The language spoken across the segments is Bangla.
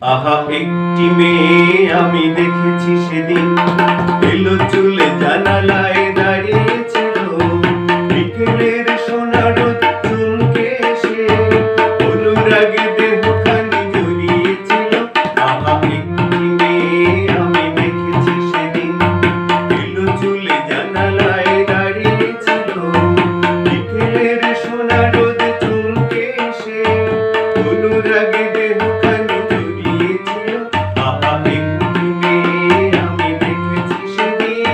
আহা একটি মেয়ে আমি দেখেছি সেদিন, এলো চুলে জানালায় দাঁড়িয়েছিল, বিকেলের সোনা রোদ চুমকে এসে অনুরাগে দেহখানি জড়িয়েছিল। আহা একটি মেয়ে আমি দেখেছি সেদিন, এলো চুলে জানালায় দাঁড়িয়েছিল, বিকেলের সোনা রোদ চুমকে এসে অনুরাগে দেহখানি জড়িয়েছিল। আহা একটি মেয়ে আমি দেখেছি সেদিন।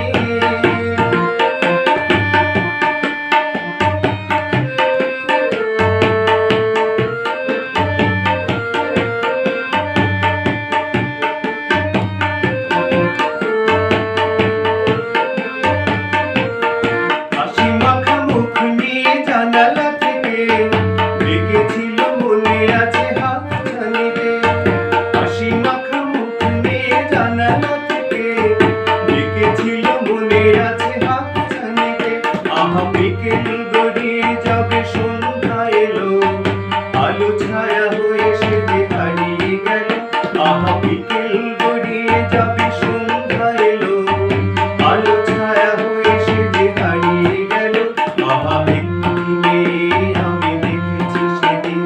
হাসি মাখা মুখ নিয়ে জানালা থেকে দেখেছিল, মনে আছে হাতছানিতে। হাসি মাখা মুখ নিয়ে জানালা থেকে দেখেছিল, মনে আছে হাতছানিতে। আহা বিকেল গড়িয়ে যাবে, সন্ধ্যা এলো, আলো ছায়া হয়ে সে যে হারিয়ে গেল। আহা বিকেল গড়িয়ে যাবে, সন্ধ্যা এলো, আলো ছায়া হয়ে সে যে হারিয়ে গেল। আহা একটি মেয়ে আমি দেখেছি সেদিন,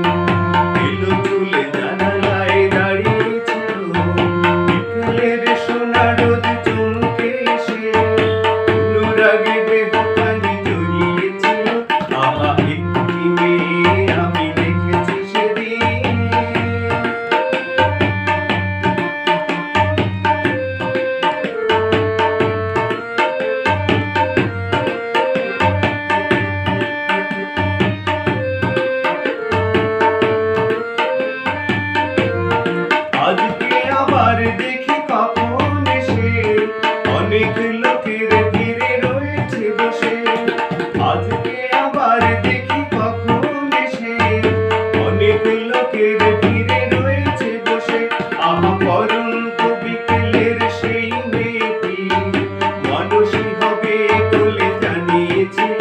এলো চুলে জানালায় দাঁড়িয়েছিল, বিকেলের সোনা রোদ চুমকে এসে অনুরাগে দেহখানি জড়িয়েছিল। আহা একটি মেয়ে আমি দেখেছি সেদিন। আজকে আবার দেখি কখন এসে অনেক লোকের ভিড়ে রয়েছে বসে। আজকে আবার দেখি কখন এসে অনেক লোকের ভিড়ে রয়েছে বসে। আহা পরন্ত বিকেলের সেই মেয়েটি মানুষই হবে বলে জানিয়েছিল।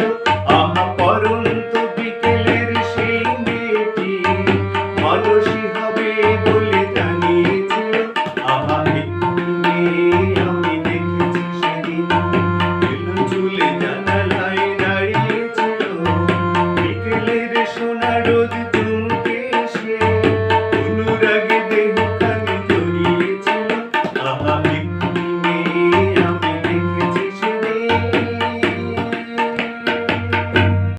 আহা পরন্ত বিকেলের সেই মেয়েটি মানুষই হবে বলে জানিয়েছিল। আহা একটি মেয়ে আমি দেখেছি সেদিন, এলো চুলে জানালায় দাঁড়িয়েছিল, বিকেলের সোনা রোদ